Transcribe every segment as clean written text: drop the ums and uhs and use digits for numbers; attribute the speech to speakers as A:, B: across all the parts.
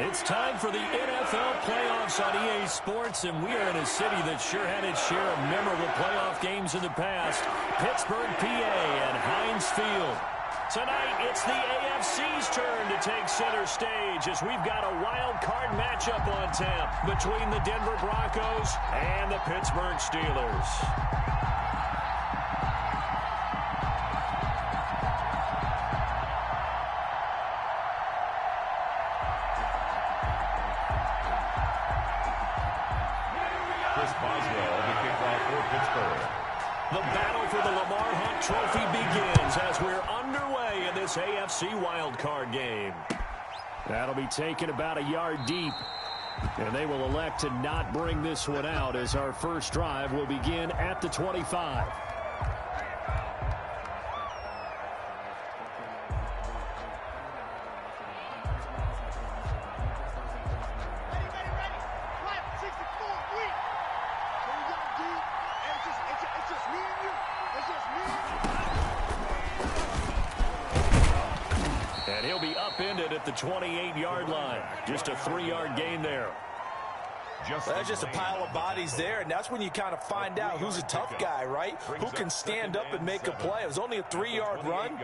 A: It's time for the NFL playoffs on EA Sports, and we are in a city that sure had its share of memorable playoff games in the past. Pittsburgh, PA, and Heinz Field. Tonight, it's the AFC's turn to take center stage as we've got a wild card matchup on tap between the Denver Broncos and the Pittsburgh Steelers. The battle for the Lamar Hunt Trophy begins as we're underway in this AFC wildcard game. That'll be taken about a yard deep, and they will elect to not bring this one out as our first drive will begin at the 25. And he'll be upended at the 28-yard line. Just a 3-yard gain there.
B: That's just a pile of bodies there, and that's when you kind of find out who's a tough guy, right? Who can stand up and make a play. It was only a 3-yard run,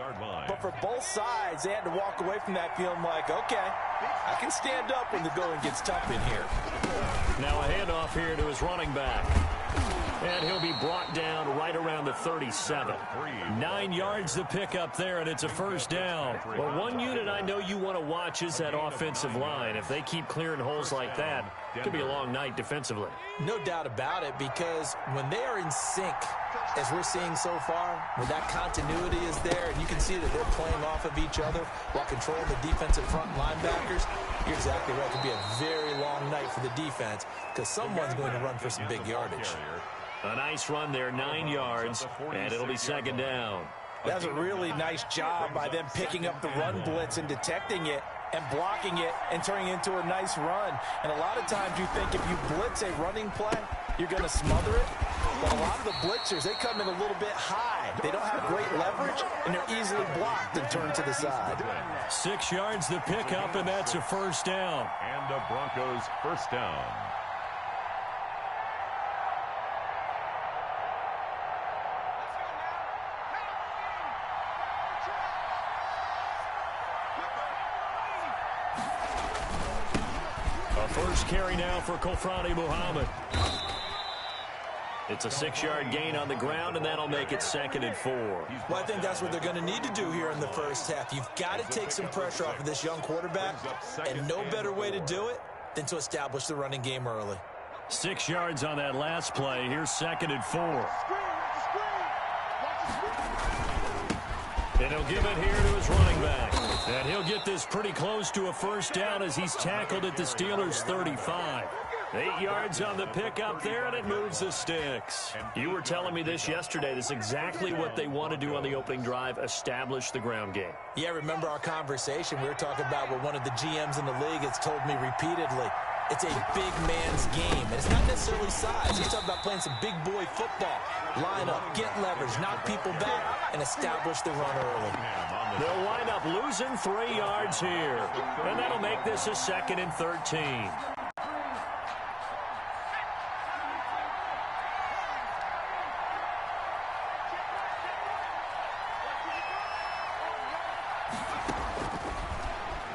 B: but for both sides, they had to walk away from that feeling like, okay, I can stand up when the going gets tough in here.
A: Now a handoff here to his running back. And he'll be brought down right around the 37. 9 yards to pick up there, and it's a first down. Well, one unit I know you want to watch is that offensive line. If they keep clearing holes like that, it could be a long night defensively.
B: No doubt about it, because when they are in sync, as we're seeing so far, when that continuity is there, and you can see that they're playing off of each other while controlling the defensive front linebackers, you're exactly right. It could be a very long night for the defense because someone's going to run for some big yardage.
A: A nice run there, 9 yards, and it'll be second down.
B: That's a really nice job by them picking up the run blitz and detecting it and blocking it and turning it into a nice run. And a lot of times you think if you blitz a running play, you're going to smother it. But a lot of the blitzers, they come in a little bit high. They don't have great leverage, and they're easily blocked and turned to the side.
A: 6 yards to pick up, and that's a first down.
C: And the Broncos first down.
A: First carry now for Kofrani Muhammad. It's a 6-yard gain on the ground, and that'll make it 2nd and 4.
B: Well, I think that's what they're going to need to do here in the first half. You've got to take some pressure off of this young quarterback, and no better way to do it than to establish the running game early.
A: 6 yards on that last play. Here's 2nd and 4. And he'll give it here to his running back. And he'll get this pretty close to a first down as he's tackled at the Steelers' 35. 8 yards on the pickup there, and it moves the sticks. You were telling me this yesterday. This is exactly what they want to do on the opening drive, establish the ground game.
B: Yeah, remember our conversation. We were talking about what one of the GMs in the league has told me repeatedly. It's a big man's game, and it's not necessarily size. He's talking about playing some big boy football. Line up, get leverage, knock people back, and establish the run early.
A: They'll wind up losing 3 yards here, and that'll make this a 2nd and 13.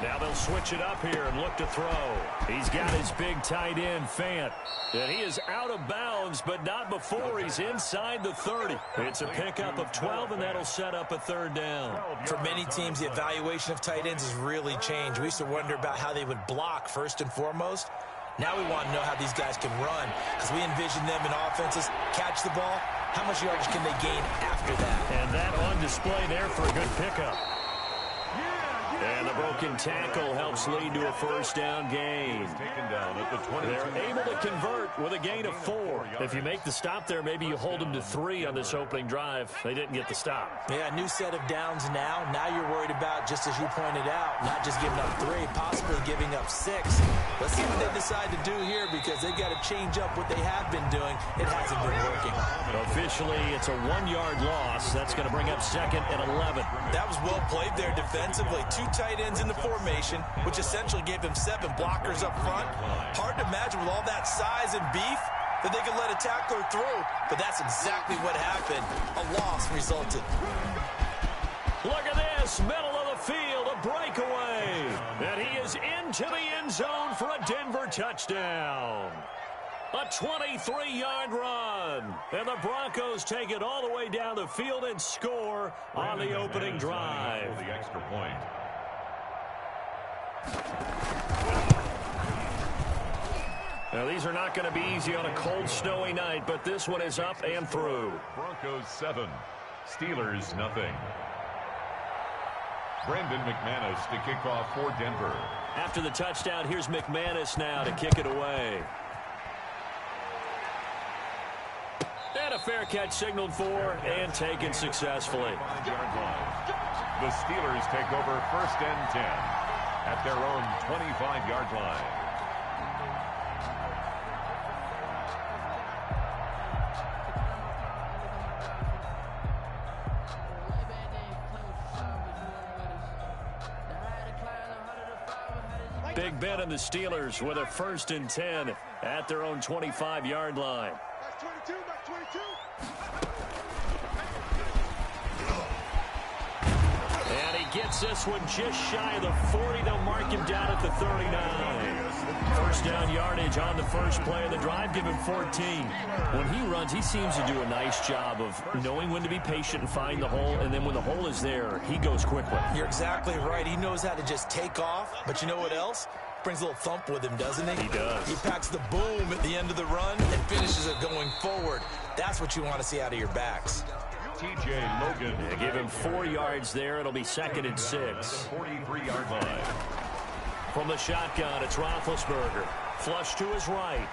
A: Now they'll switch it up here and look to throw. He's got his big tight end, Fant. And he is out of bounds, but not before he's inside the 30. It's a pickup of 12, and that'll set up a 3rd down.
B: For many teams, the evaluation of tight ends has really changed. We used to wonder about how they would block first and foremost. Now we want to know how these guys can run, because we envision them in offenses catch the ball. How much yardage can they gain after that?
A: And that on display there for a good pickup. And the broken tackle helps lead to a first down gain. They're able to convert with a gain of 4. If you make the stop there, maybe you hold them to 3 on this opening drive. They didn't get the stop.
B: Yeah, new set of downs now. Now you're worried about, just as you pointed out, not just giving up 3, possibly giving up 6. Let's see what they decide to do here, because they've got to change up what they have been doing. It hasn't been working.
A: Officially, it's a 1-yard loss. That's going to bring up second and 11.
B: That was well played there defensively. 2 tight ends in the formation, which essentially gave them 7 blockers up front. Hard to imagine with all that size and beef that they could let a tackler through, but that's exactly what happened. A loss resulted.
A: Look at this, middle of the field, a breakaway. And he is into the end zone for a Denver touchdown. A 23-yard run. And the Broncos take it all the way down the field and score on the opening drive.
C: The extra point.
A: Now, these are not going to be easy on a cold, snowy night, but this one is up and through.
C: Broncos 7, Steelers nothing. Brandon McManus to kick off for Denver.
A: After the touchdown, here's McManus now to kick it away. And a fair catch signaled for and taken successfully.
C: 5-yard line. The Steelers take over 1st and 10 at their own 25-yard line.
A: Big Ben and the Steelers with a 1st and 10 at their own 25-yard line. And he gets this one just shy of the 40. They'll mark him down at the 39. 1st down yardage on the first play of the drive. Give him 14. When he runs, he seems to do a nice job of knowing when to be patient and find the hole. And then when the hole is there, he goes quickly.
B: You're exactly right. He knows how to just take off. But you know what else? Brings a little thump with him, doesn't he?
A: He does.
B: He packs the boom at the end of the run and finishes it going forward. That's what you want to see out of your backs.
C: T.J. Logan.
A: Yeah, give him 4 yards there. It'll be 2nd and 6.
C: 43-yard line.
A: From the shotgun, it's Roethlisberger. Flush to his right.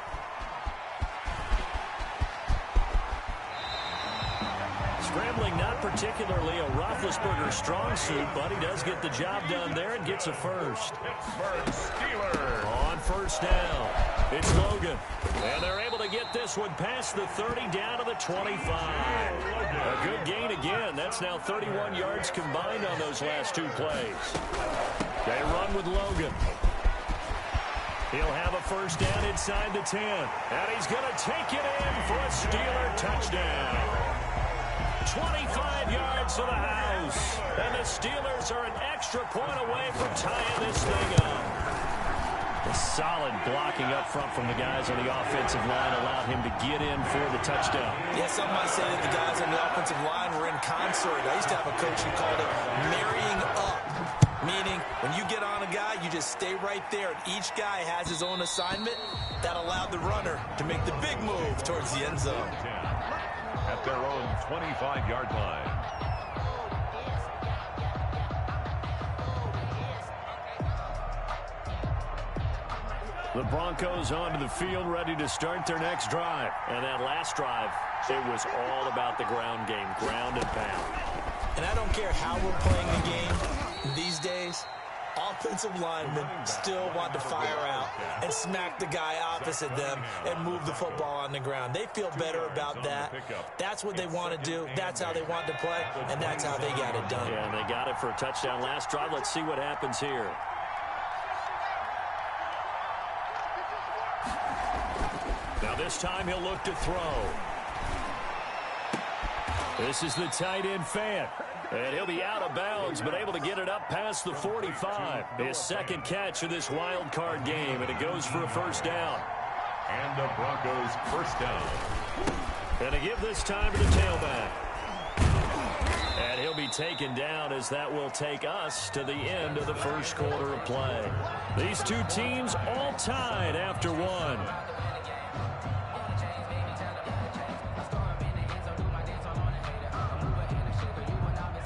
A: Scrambling, not particularly a Roethlisberger strong suit, but he does get the job done there and gets a first.
C: Pittsburgh Steelers.
A: On 1st down, it's Logan. And they're able to get this one past the 30 down to the 25. A good gain again. That's now 31 yards combined on those last 2 plays. They run with Logan. He'll have a 1st down inside the 10. And he's going to take it in for a Steeler touchdown. 25 yards to the house. And the Steelers are an extra point away from tying this thing up. A solid blocking up front from the guys on the offensive line allowed him to get in for the touchdown.
B: Yeah, some might say that the guys on the offensive line were in concert. I used to have a coach who called it marrying up. Meaning, when you get on a guy, you just stay right there. And each guy has his own assignment. That allowed the runner to make the big move towards the end zone.
C: At their own 25-yard line.
A: The Broncos onto the field, ready to start their next drive. And that last drive, it was all about the ground game, ground and pound.
B: And I don't care how we're playing the game these days, offensive linemen still want to fire out and smack the guy opposite them and move the football on the ground. They feel better about that. That's what they want to do. That's how they want to play, and that's how they got it done.
A: Yeah, and they got it for a touchdown last drive. Let's see what happens here. Now this time he'll look to throw. This is the tight end Fant. And he'll be out of bounds, but able to get it up past the 45. His 2nd catch of this wild card game, and it goes for a 1st down.
C: And the Broncos 1st down.
A: And to give this time to the tailback. And he'll be taken down as that will take us to the end of the 1st quarter of play. These 2 teams all tied after 1.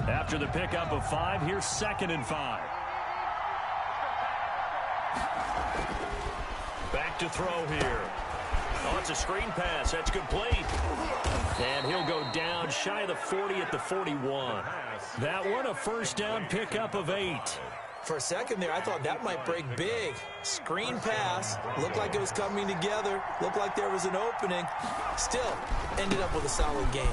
A: After the pickup of 5, here's 2nd and 5. Back to throw here. Oh, it's a screen pass. That's complete. And he'll go down shy of the 40 at the 41. That one a 1st down pickup of 8.
B: For a second there, I thought that might break big. Screen pass. Looked like it was coming together. Looked like there was an opening. Still, ended up with a solid game.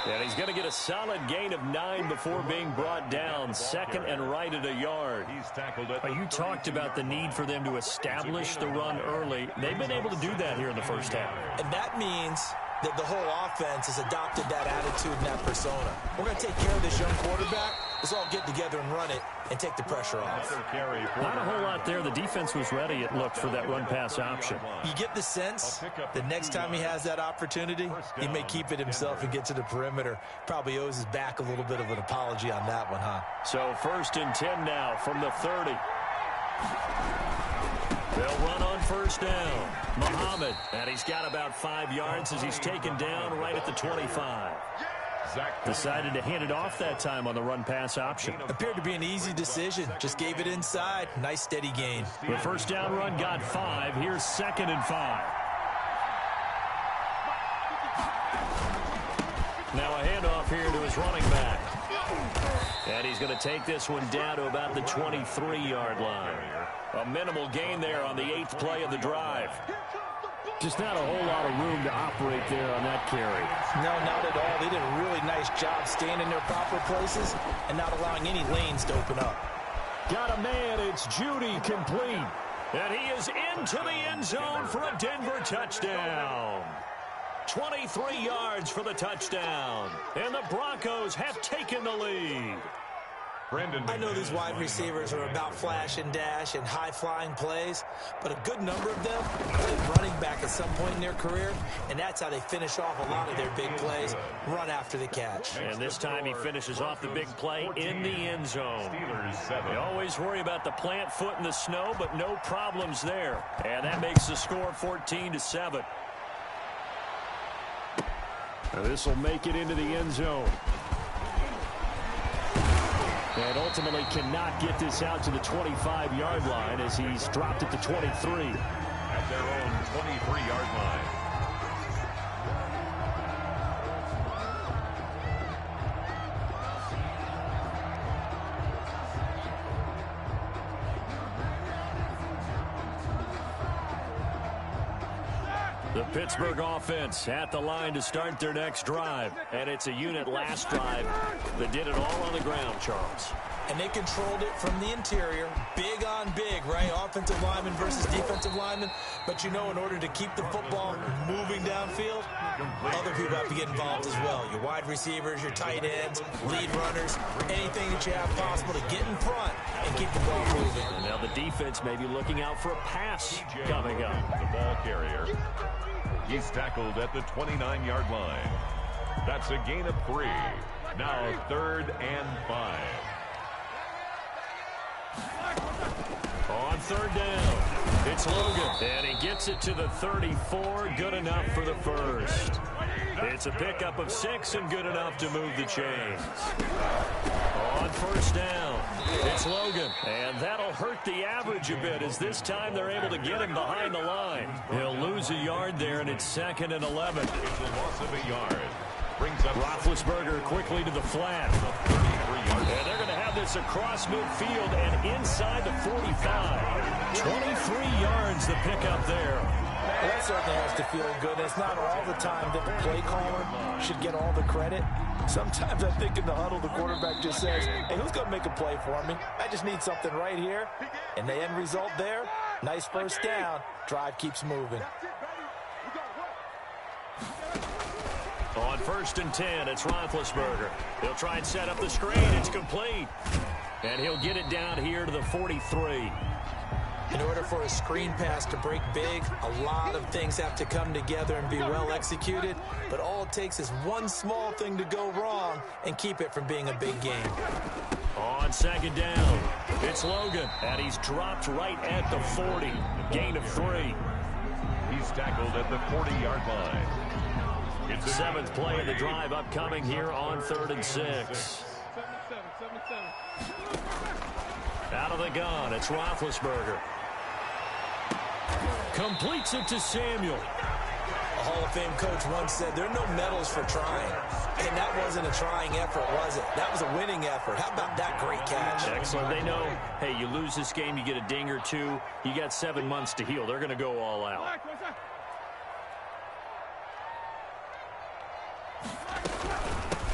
A: And he's going to get a solid gain of 9 before being brought down. Second and right at a yard. You talked about the need for them to establish the run early. They've been able to do that here in the first half.
B: And that means that the whole offense has adopted that attitude and that persona. We're going to take care of this young quarterback. Let's all get together and run it and take the pressure off.
A: Not a whole lot there. The defense was ready, it looked, for that run-pass option.
B: You get the sense that next time he has that opportunity, he may keep it himself and get to the perimeter. Probably owes his back a little bit of an apology on that one, huh?
A: So 1st and 10 now from the 30. They'll run on first down. Muhammad, and he's got about 5 yards as he's taken down right at the 25. Decided to hand it off that time on the run-pass option.
B: Appeared to be an easy decision. Just gave it inside. Nice steady gain.
A: The first down run got 5. Here's 2nd and 5. Now a handoff here to his running back. And he's going to take this one down to about the 23-yard line. A minimal gain there on the 8th play of the drive. Just not a whole lot of room to operate there on that carry.
B: No, not at all. They did a really nice job staying in their proper places and not allowing any lanes to open up.
A: Got a man. It's Judy, complete. And he is into the end zone for a Denver touchdown. 23 yards for the touchdown. And the Broncos have taken the lead.
B: I know these wide receivers are about flash and dash and high-flying plays, but a good number of them played running back at some point in their career, and that's how they finish off a lot of their big plays, run after the catch.
A: And this time he finishes off the big play in the end zone. They always worry about the plant foot in the snow, but no problems there. And that makes the score 14-7. This will make it into the end zone. And ultimately cannot get this out to the 25-yard line as he's dropped at the 23.
C: At their own 23-yard line.
A: The Pittsburgh offense at the line to start their next drive. And it's a unit last drive that did it all on the ground, Charles.
B: And they controlled it from the interior. Big on big, right? Offensive lineman versus defensive lineman. But you know, in order to keep the football moving downfield, other people have to get involved as well. Your wide receivers, your tight ends, lead runners, anything that you have possible to get in front and keep the ball moving.
A: And now the defense may be looking out for a pass coming up.
C: The ball carrier. He's tackled at the 29-yard line. That's a gain of 3. Now 3rd and 5.
A: On 3rd down, it's Logan. And he gets it to the 34. Good enough for the first. It's a pickup of 6 and good enough to move the chains. On 1st down, it's Logan. And that'll hurt the average a bit as this time they're able to get him behind the line. He'll lose a yard there, and it's 2nd and 11.
C: It's a loss of a yard. Brings up
A: Roethlisberger quickly to the flat. And they're going to have this across midfield and inside the 45. 23 yards the pickup there.
B: Well, that certainly has to feel good. It's not all the time that the play caller should get all the credit. Sometimes I think in the huddle, the quarterback just says, hey, who's going to make a play for me? I just need something right here. And the end result there, nice first down. Drive keeps moving.
A: On 1st and 10, it's Roethlisberger. He'll try and set up the screen. It's complete. And he'll get it down here to the 43.
B: In order for a screen pass to break big, a lot of things have to come together and be well executed. But all it takes is one small thing to go wrong and keep it from being a big game.
A: On 2nd down, it's Logan. And he's dropped right at the 40. Gain of 3.
C: He's tackled at the 40-yard line.
A: It's the 7th play of the drive upcoming here on 3rd and 6. Out of the gun, it's Roethlisberger. Completes it to Samuel.
B: Hall of Fame coach once said, there are no medals for trying. And that wasn't a trying effort, was it? That was a winning effort. How about that great catch?
A: Excellent. They know, hey, you lose this game, you get a ding or two. You got 7 months to heal. They're going to go all out.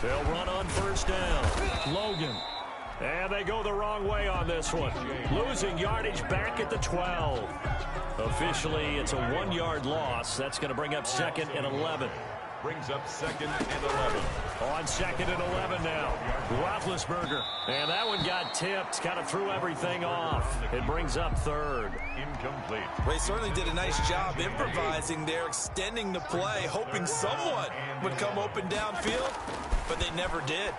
A: They'll run on first down. Logan. And they go the wrong way on this one. Losing yardage back at the 12. Officially, it's a 1-yard loss. That's going to bring up 2nd and 11.
C: Brings up 2nd and 11.
A: On 2nd and 11 now. Roethlisberger. And that one got tipped. Kind of threw everything off. It brings up 3rd.
C: Incomplete.
B: They certainly did a nice job improvising there, extending the play, hoping someone would come open downfield, but they never did.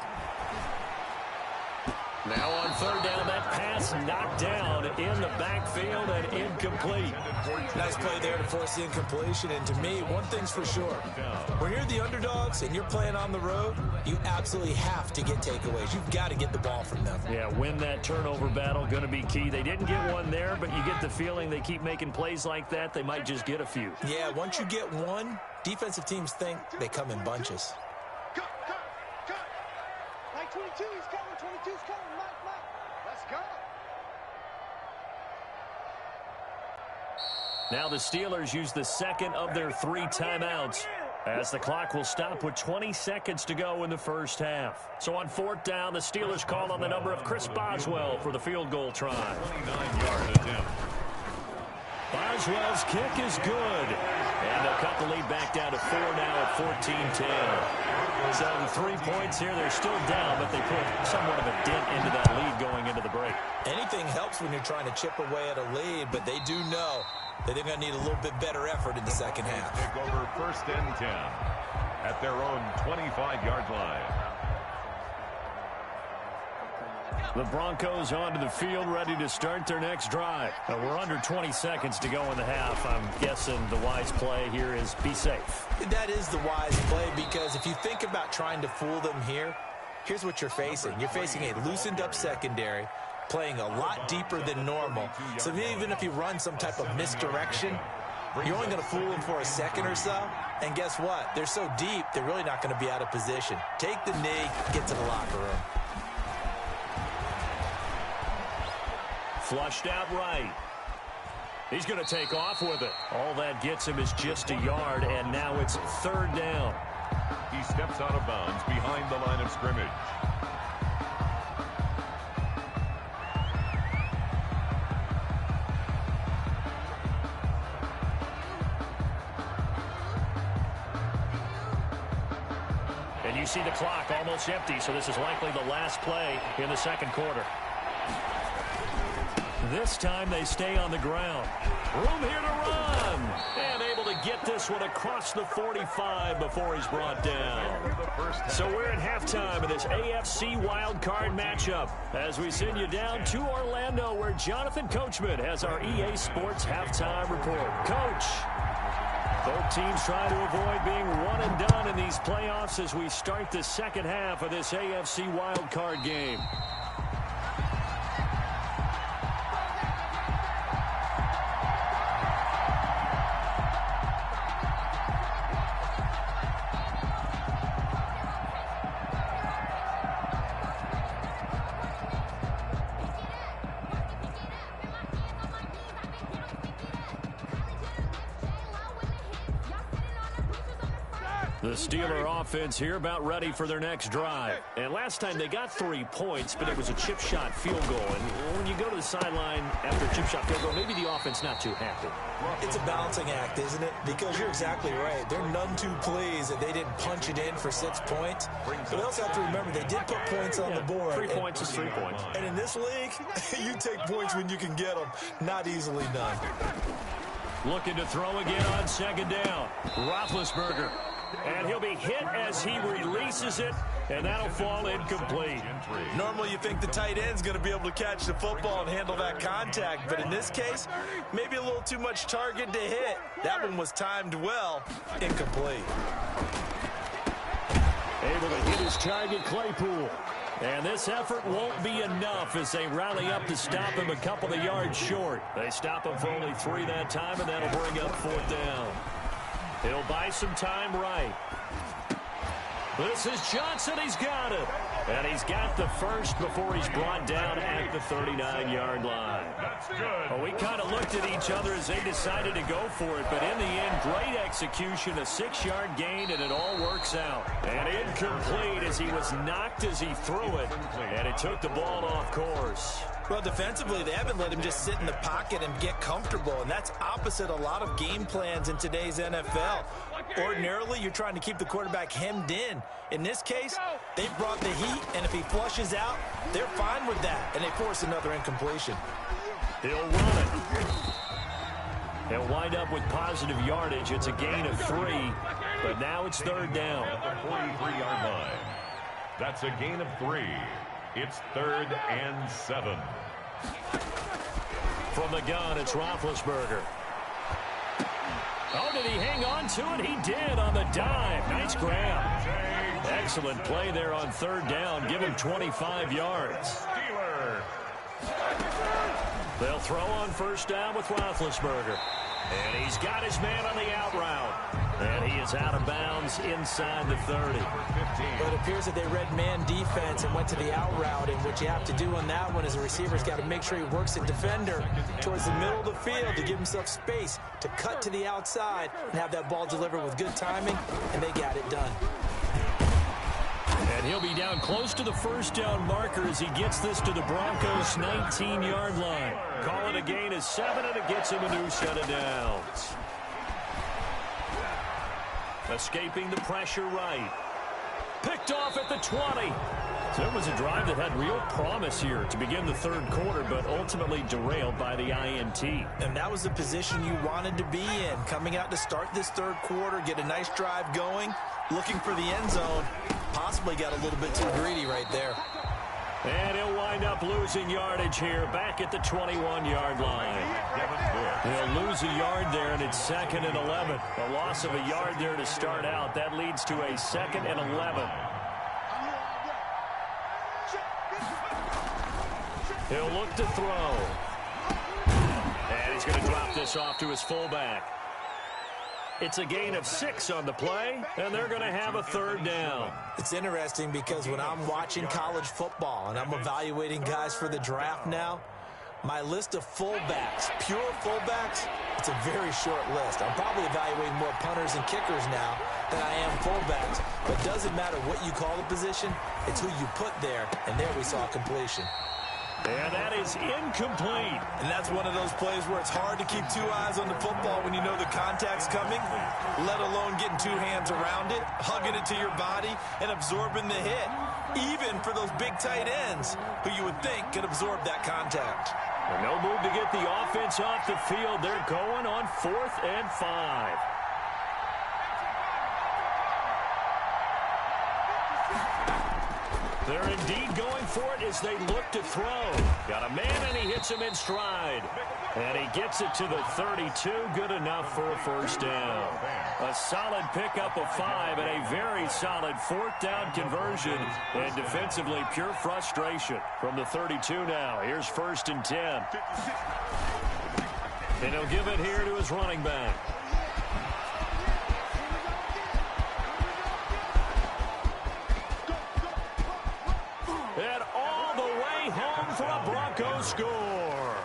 A: Now on 3rd down, that pass knocked down in the backfield and incomplete.
B: Nice play there to force the incompletion. And to me, one thing's for sure. When you're the underdogs and you're playing on the road, you absolutely have to get takeaways. You've got to get the ball from them.
A: Yeah, win that turnover battle, going to be key. They didn't get one there, but you get the feeling they keep making plays like that, they might just get a few.
B: Yeah, once you get one, defensive teams think they come in bunches.
D: Cut. Like 22, he's coming. 22's coming. Mike. Let's go.
A: Now the Steelers use the 2nd of their 3 timeouts as the clock will stop with 20 seconds to go in the first half. So on 4th down, the Steelers call on the number of Chris Boswell for the field goal try.
C: 29-yard attempt.
A: Boswell's kick is good. And they'll cut the lead back down to 4 now at 14-10. So the 3 points here, they're still down, but they put somewhat of a dent into that lead going into the break.
B: Anything helps when you're trying to chip away at a lead, but they do know that they're going to need a little bit better effort in the second half.
C: Take over 1st and 10 at their own 25-yard line.
A: The Broncos onto the field, ready to start their next drive. We're under 20 seconds to go in the half. I'm guessing the wise play here is be safe.
B: That is the wise play, because if you think about trying to fool them here, here's what you're facing. You're facing a loosened up secondary, playing a lot deeper than normal. So even if you run some type of misdirection, you're only going to fool them for a second or so. And guess what? They're so deep, they're really not going to be out of position. Take the knee, get to the locker room.
A: Flushed out right. He's going to take off with it. All that gets him is just a yard, and now it's 3rd down.
C: He steps out of bounds behind the line of scrimmage.
A: And you see the clock almost empty, so this is likely the last play in the 2nd quarter. This time they stay on the ground. Room here to run. And able to get this one across the 45 before he's brought down. So we're at halftime of this AFC wildcard matchup as we send you down to Orlando, where Jonathan Coachman has our EA Sports halftime report. Coach, both teams try to avoid being one and done in these playoffs as we start the second half of this AFC wildcard game. The Steeler offense here about ready for their next drive. And last time they got 3 points, but it was a chip shot field goal. And when you go to the sideline after a chip shot field goal, maybe the offense not too happy.
B: It's a balancing act, isn't it? Because you're exactly right. They're none too pleased that they didn't punch it in for 6 points. But we also have to remember they did put points on the board.
A: 3 points is 3 points.
B: And in this league, you take points when you can get them. Not easily done.
A: Looking to throw again on 2nd down. Roethlisberger. And he'll be hit as he releases it, and that'll fall incomplete.
B: Normally you think the tight end's going to be able to catch the football and handle that contact, but in this case, maybe a little too much target to hit. That one was timed well. Incomplete.
A: Able to hit his target, Claypool. And this effort won't be enough as they rally up to stop him a couple of yards short. They stop him for only 3 that time, and that'll bring up 4th down. He'll buy some time right. This is Johnson. He's got it. And he's got the first before he's brought down at the 39-yard line.
C: That's good.
A: Well, we kind of looked at each other as they decided to go for it, but in the end, great execution, a 6-yard gain, and it all works out. And incomplete as he was knocked as he threw it, and it took the ball off course.
B: Well, defensively, they haven't let him just sit in the pocket and get comfortable, and that's opposite a lot of game plans in today's NFL. Ordinarily, you're trying to keep the quarterback hemmed in. In this case, they brought the heat, and if he flushes out, they're fine with that, and they force another incompletion.
A: He'll run it. He'll wind up with positive yardage. It's a gain of 3, but now it's third down.
C: At the 43-yard line. That's a gain of 3. It's 3rd and 7.
A: From the gun, it's Roethlisberger. Oh, did he hang on to it? He did on the dive. Nice grab. Excellent play there on third down. Give him 25 yards. They'll throw on first down with Roethlisberger. And he's got his man on the out route. And he is out of bounds inside the 30.
B: But it appears that they read man defense and went to the out route. And what you have to do on that one is the receiver's got to make sure he works the defender towards the middle of the field to give himself space to cut to the outside and have that ball delivered with good timing, and they got it done.
A: And he'll be down close to the first down marker as he gets this to the Broncos' 19-yard line. Call it a gain of 7, and it gets him a new set of downs. Escaping the pressure right. Picked off at the 20. So it was a drive that had real promise here to begin the third quarter, but ultimately derailed by the INT.
B: And that was the position you wanted to be in. Coming out to start this third quarter, get a nice drive going, looking for the end zone. Possibly got a little bit too greedy right there.
A: And he'll wind up losing yardage here back at the 21-yard line. He'll lose a yard there, and it's 2nd and 11. A loss of a yard there to start out. That leads to a 2nd and 11. He'll look to throw. And he's going to drop this off to his fullback. It's a gain of 6 on the play, and they're going to have a third down.
B: It's interesting because when I'm watching college football and I'm evaluating guys for the draft now, my list of fullbacks, pure fullbacks, it's a very short list. I'm probably evaluating more punters and kickers now than I am fullbacks. But it doesn't matter what you call the position, it's who you put there, and there we saw completion.
A: And that is incomplete.
B: And that's one of those plays where it's hard to keep 2 eyes on the football when you know the contact's coming, let alone getting 2 hands around it, hugging it to your body, and absorbing the hit, even for those big tight ends who you would think could absorb that contact.
A: And no move to get the offense off the field. They're going on 4th and 5. They're indeed going for it as they look to throw. Got a man, and he hits him in stride. And he gets it to the 32. Good enough for a first down. A solid pickup of 5 and a very solid 4th down conversion. And defensively, pure frustration from the 32 now. Here's 1st and 10. And he'll give it here to his running back. And all the way home for a Broncos score.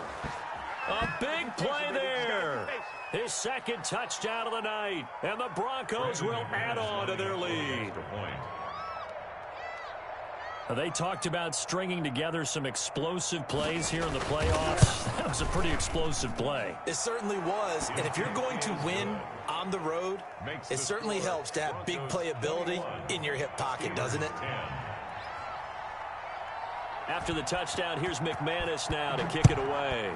A: A big play there. His 2nd touchdown of the night. And the Broncos will add on to their lead. They talked about stringing together some explosive plays here in the playoffs. That was a pretty explosive play.
B: It certainly was. And if you're going to win on the road, it certainly helps to have big playability in your hip pocket, doesn't it?
A: After the touchdown, here's McManus now to kick it away.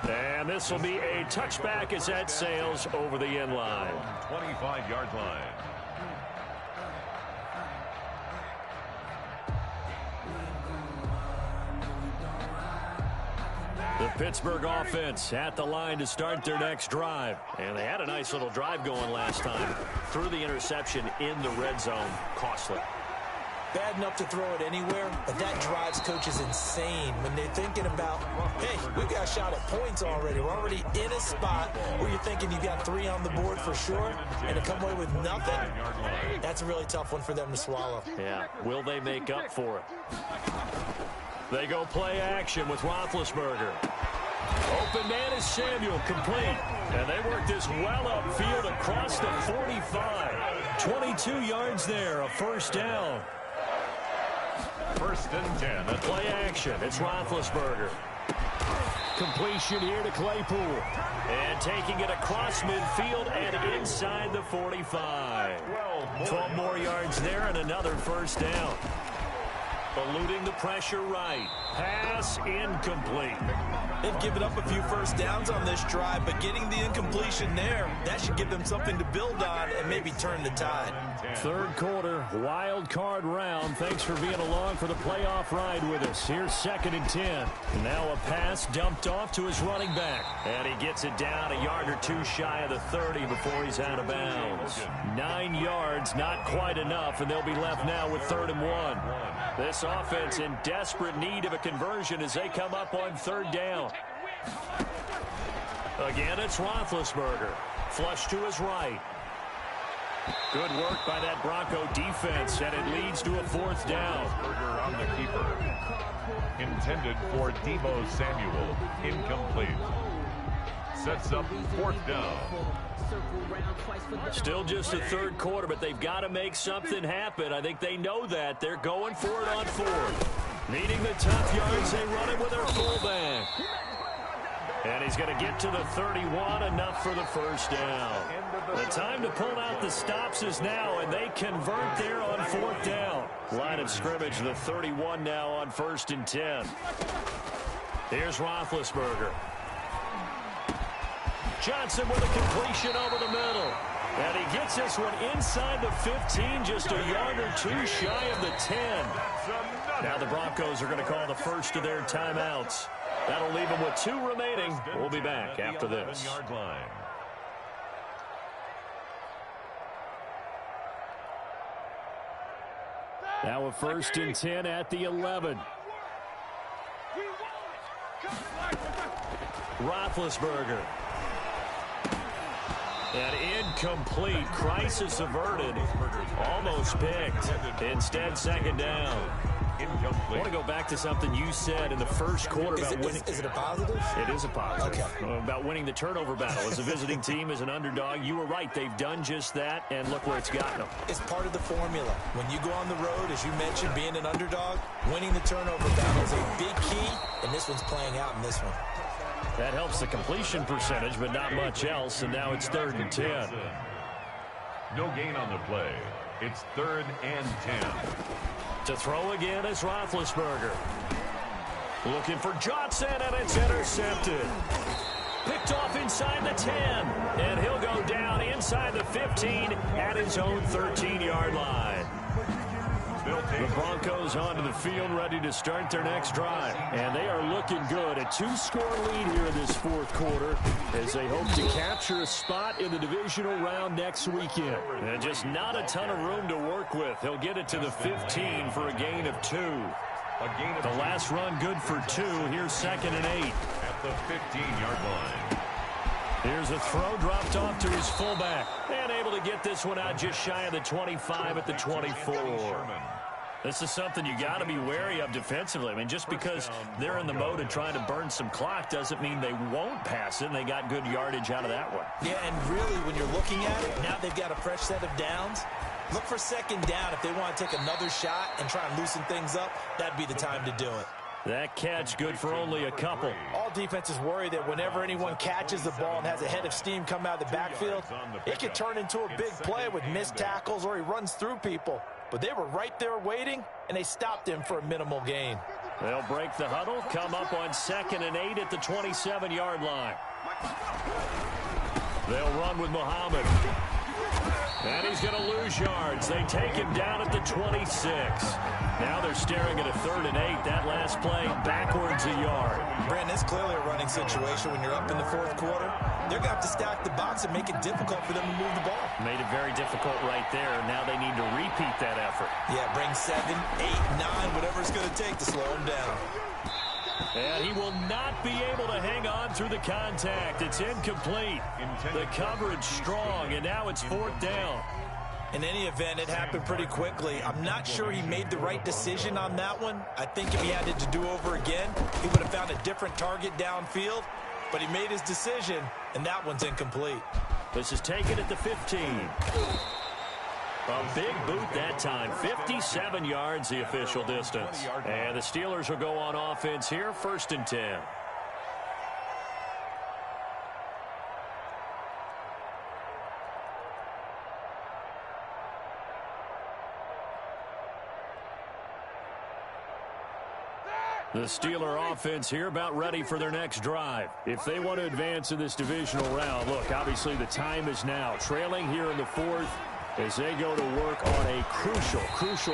A: And this will be a touchback as that sails over the end line.
C: 25-yard line.
A: The Pittsburgh offense at the line to start their next drive. And they had a nice little drive going last time. Threw the interception in the red zone. Costly.
B: bad enough to throw it anywhere, but that drives coaches insane when they're thinking about, hey, we've got a shot at points already. We're already in a spot where you're thinking you've got 3 on the board for sure, and to come away with nothing, that's a really tough one for them to swallow.
A: Yeah, will they make up for it? They go play action with Roethlisberger. Open man is Samuel, complete. And they work this well upfield across the 45. 22 yards there, a first down.
C: 1st and 10.
A: The play action, it's Roethlisberger. Completion here to Claypool. And taking it across midfield and inside the 45. 12 more yards there and another first down. Eluding the pressure right. Pass incomplete.
B: They've given up a few first downs on this drive, but getting the incompletion there, that should give them something to build on and maybe turn the tide.
A: 3rd quarter, wild card round. Thanks for being along for the playoff ride with us. Here's 2nd and 10. Now a pass dumped off to his running back. And he gets it down a yard or 2 shy of the 30 before he's out of bounds. 9 yards, not quite enough, and they'll be left now with 3rd and 1. This offense in desperate need of a conversion as they come up on 3rd down. Again, it's Roethlisberger. Flush to his right. Good work by that Bronco defense, and it leads to a 4th down.
C: Roethlisberger on the keeper. Intended for Deebo Samuel. Incomplete. Sets up 4th down.
A: Still just the 3rd quarter, but they've got to make something happen. I think they know that. They're going for it on 4th. Needing the tough yards, they run it with their fullback. And he's going to get to the 31, enough for the first down. The time to pull out the stops is now, and they convert there on 4th down. Line of scrimmage, the 31 now on 1st and 10. Here's Roethlisberger. Johnson with a completion over the middle. And he gets this one inside the 15, just a yard or 2 shy of the 10. Now the Broncos are going to call the first of their timeouts. That'll leave them with 2 remaining. We'll be back after this. Now a 1st and 10 at the 11. Roethlisberger. And incomplete. Crisis averted. Almost picked. Instead, 2nd down. I want to go back to something you said in the 1st quarter about winning.
B: Is it a positive?
A: It is a positive.
B: Okay.
A: About winning the turnover battle. As a visiting team, as an underdog, you were right. They've done just that, and look where it's gotten them.
B: It's part of the formula. When you go on the road, as you mentioned, being an underdog, winning the turnover battle is a big key, and this one's playing out in this one.
A: That helps the completion percentage, but not much else, and now it's 3rd and 10.
C: No gain on the play. It's 3rd and 10.
A: To throw again is Roethlisberger. Looking for Johnson, and it's intercepted. Picked off inside the 10, and he'll go down inside the 15 at his own 13-yard line. The Broncos onto the field, ready to start their next drive. And they are looking good. A 2-score lead here in this 4th quarter as they hope to capture a spot in the divisional round next weekend. And just not a ton of room to work with. He'll get it to the 15 for a gain of 2. The last run good for 2. Here's 2nd and 8.
C: At the 15-yard line.
A: Here's a throw dropped off to his fullback. And able to get this one out just shy of the 25 at the 24. This is something you got to be wary of defensively. I mean, just because they're in the mode of trying to burn some clock doesn't mean they won't pass it, and they got good yardage out of that one.
B: Yeah, and really, when you're looking at it, now they've got a fresh set of downs. Look for 2nd down. If they want to take another shot and try and loosen things up, that'd be the time to do it.
A: That catch good for only a couple.
B: All defenses worry that whenever anyone catches the ball and has a head of steam come out of the backfield, it could turn into a big play with missed tackles or he runs through people. But they were right there waiting, and they stopped him for a minimal gain.
A: They'll break the huddle, come up on 2nd and 8 at the 27-yard line. They'll run with Muhammad. And he's going to lose yards. They take him down at the 26. Now they're staring at a 3rd and 8. That last play, backwards a yard.
B: Brandon, it's clearly a running situation when you're up in the 4th quarter. They're going to have to stack the box and make it difficult for them to move the ball.
A: Made it very difficult right there. Now they need to repeat that effort.
B: Yeah, bring 7, 8, 9, whatever it's going to take to slow him down.
A: And he will not be able to hang on through the contact. It's incomplete. The coverage strong, and now it's 4th down.
B: In any event, it happened pretty quickly. I'm not sure he made the right decision on that one. I think if he had it to do over again, he would have found a different target downfield. But he made his decision, and that one's incomplete.
A: This is taken at the 15. A big boot that time. 57 yards the official distance. And the Steelers will go on offense here, 1st and 10. The Steeler offense here about ready for their next drive. If they want to advance in this divisional round, look, obviously the time is now. Trailing here in the 4th as they go to work on a crucial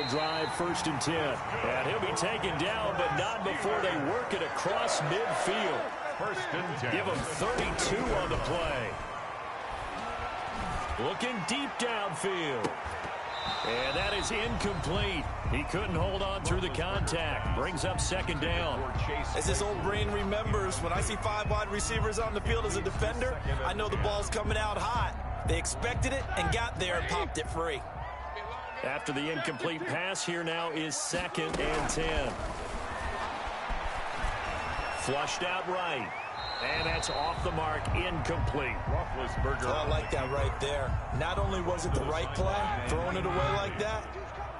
A: drive, 1st and 10. And he'll be taken down, but not before they work it across midfield.
C: 1st and 10.
A: Give him 32 on the play. Looking deep downfield. And that is incomplete. He couldn't hold on through the contact. Brings up 2nd down.
B: As this old brain remembers, when I see 5 wide receivers on the field as a defender, I know the ball's coming out hot. They expected it and got there and popped it free.
A: After the incomplete pass, here now is 2nd and 10. Flushed out right. And that's off the mark, incomplete.
B: Oh, I like that right there. Not only was it the right play, throwing it away like that,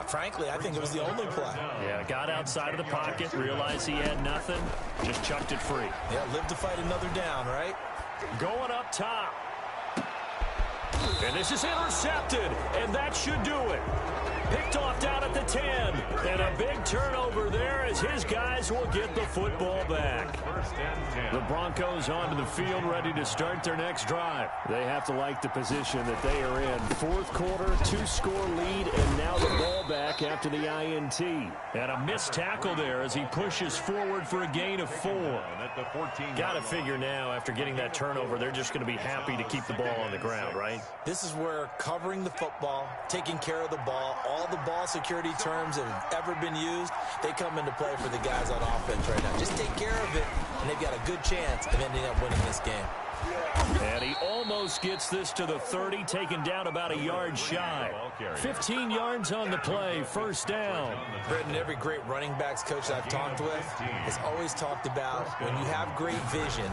B: frankly, I think it was the only play.
A: Yeah, got outside of the pocket, realized he had nothing, just chucked it free.
B: Yeah, live to fight another down, right?
A: Going up top. And this is intercepted, and that should do it. Picked off down at the 10. And a big turnover there as his guys will get the football back.
C: 1st and 10.
A: The Broncos onto the field ready to start their next drive. They have to like the position that they are in. 4th quarter, 2-score lead, and now the ball back after the INT. And a missed tackle there as he pushes forward for a gain of 4. Got to figure now, after getting that turnover, they're just going to be happy to keep the ball on the ground, right?
B: This is where covering the football, taking care of the ball, all the ball security terms that have ever been used, they come into play for the guys on offense right now. Just take care of it, and they've got a good chance of ending up winning this game.
A: And he almost gets this to the 30, taken down about a yard shy. 15 yards on the play, 1st down.
B: Brendan, every great running backs coach I've talked with has always talked about when you have great vision,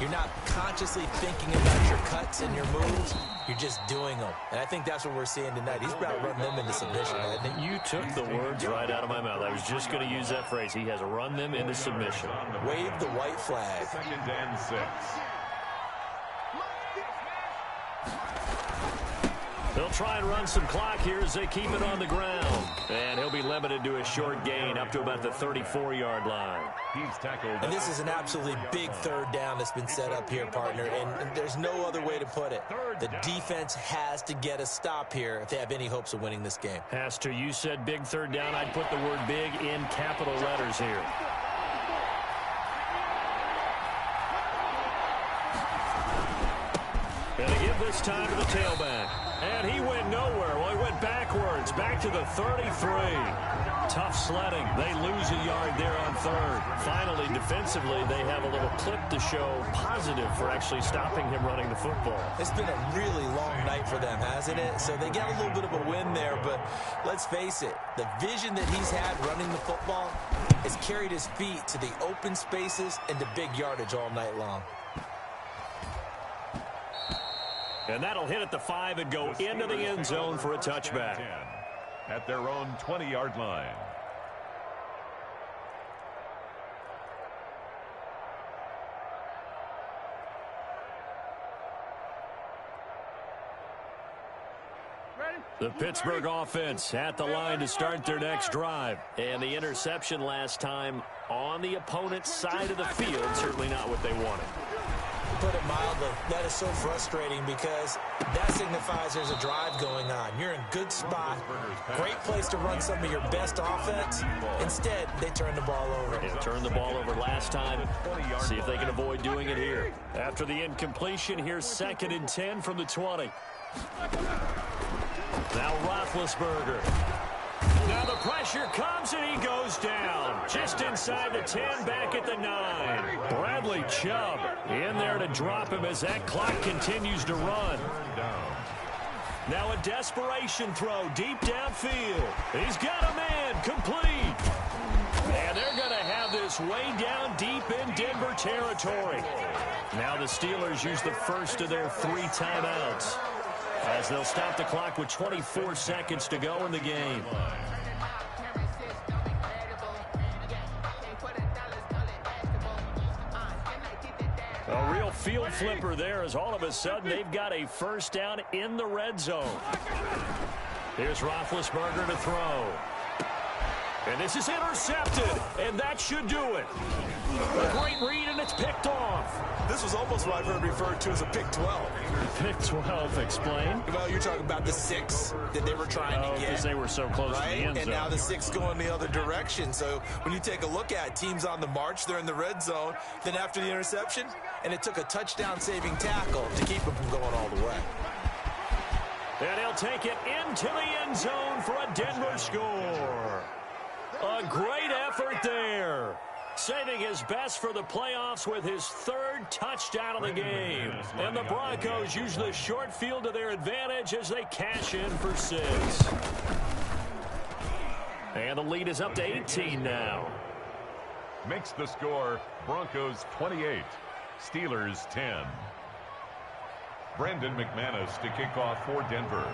B: you're not consciously thinking about your cuts and your moves. You're just doing them. And I think that's what we're seeing tonight. He's about running them into submission, hasn't he?
A: You took the words right out of my mouth. I was just going to use that phrase. He has run them into submission.
B: Wave the white flag.
C: 2nd and 6.
A: They'll try and run some clock here as they keep it on the ground. And he'll be limited to a short gain up to about the 34-yard line.
C: He's tackled.
B: And this is an absolutely big 3rd down that's been set up here, partner. And there's no other way to put it. The defense has to get a stop here if they have any hopes of winning this game.
A: Has to. You said big 3rd down. I'd put the word big in capital letters here. And to give this time to the tailback. And he went nowhere. Well, he went backwards, back to the 33. Tough sledding. They lose a yard there on 3rd. Finally, defensively, they have a little clip to show positive for actually stopping him running the football.
B: It's been a really long night for them, hasn't it? So they got a little bit of a win there, but let's face it, the vision that he's had running the football has carried his feet to the open spaces and to big yardage all night long.
A: And that'll hit at the 5 and go into the end zone for a touchback.
C: At their own 20-yard line.
A: The Pittsburgh offense at the line to start their next drive. And the interception last time on the opponent's side of the field, certainly not what they wanted.
B: put it mildly. That is so frustrating because that signifies there's a drive going on. You're in good spot, great place to run some of your best offense. Instead, they turn the ball over.
A: Yeah, turned the ball over last time. See if they can avoid doing it here. After the incompletion, here's 2nd and 10 from the 20. Now Roethlisberger. Now the pressure comes and he goes down. Just inside the 10, back at the 9. Bradley Chubb in there to drop him as that clock continues to run. Now a desperation throw deep downfield. He's got a man, complete. And they're going to have this way down deep in Denver territory. Now the Steelers use the first of their 3 timeouts, as they'll stop the clock with 24 seconds to go in the game. A real field flipper there, as all of a sudden they've got a first down in the red zone. Here's Roethlisberger to throw. And this is intercepted, and that should do it. A great read, and it's picked off.
B: This was almost what I've heard referred to as a pick 12.
A: Pick 12, explain.
B: Well, you're talking about the 6 that they were trying to get.
A: Because they were so close to the end zone.
B: And now the 6 going the other direction. So when you take a look at teams on the march, they're in the red zone. Then after the interception, and it took a touchdown-saving tackle to keep them from going all the way.
A: And he'll take it into the end zone for a Denver score. A great effort there. Saving his best for the playoffs with his 3rd touchdown of the game. And the Broncos use the short field to their advantage as they cash in for 6. And the lead is up to 18 now.
C: Makes the score Broncos 28, Steelers 10. Brandon McManus to kick off for Denver.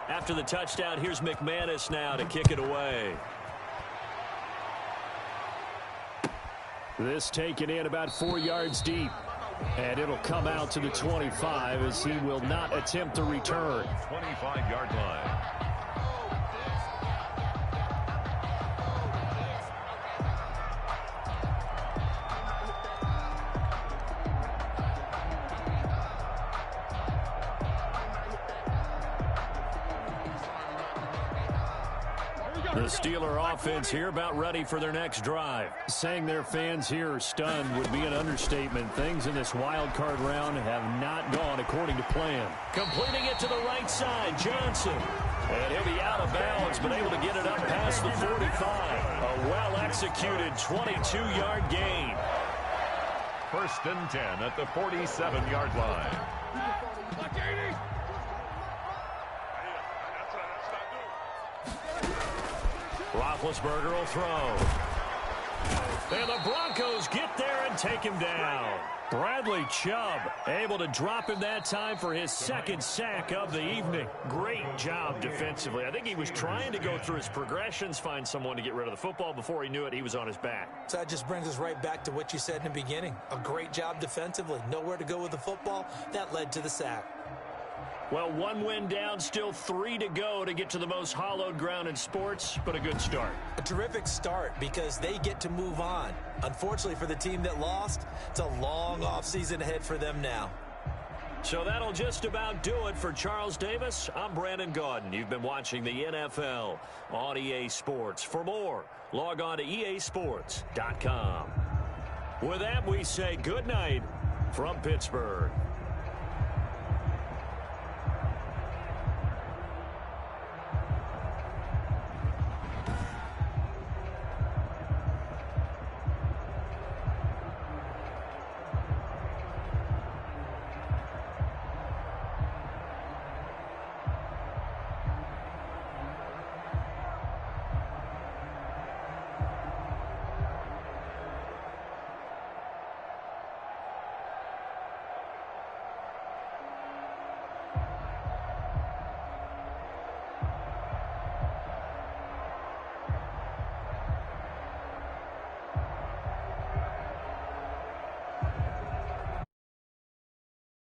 A: After the touchdown, here's McManus now to kick it away. This taken in about 4 yards deep. And it'll come out to the 25 as he will not attempt to return.
C: 25-yard line.
A: The Steeler offense here about ready for their next drive. Saying their fans here are stunned would be an understatement. Things in this wild card round have not gone according to plan. Completing it to the right side, Johnson. And he'll be out of bounds, but able to get it up past the 45. A well-executed 22-yard gain.
C: 1st and 10 at the 47-yard line.
A: Roethlisberger will throw. And the Broncos get there and take him down. Bradley Chubb able to drop him that time for his 2nd sack of the evening. Great job defensively. I think he was trying to go through his progressions, find someone to get rid of the football. Before he knew it, he was on his back.
B: So that just brings us right back to what you said in the beginning. A great job defensively. Nowhere to go with the football. That led to the sack.
A: Well, 1 win down, still 3 to go to get to the most hallowed ground in sports, but a good start.
B: A terrific start because they get to move on. Unfortunately for the team that lost, it's a long offseason ahead for them now.
A: So that'll just about do it for Charles Davis. I'm Brandon Gaudin. You've been watching the NFL on EA Sports. For more, log on to easports.com. With that, we say good night from Pittsburgh.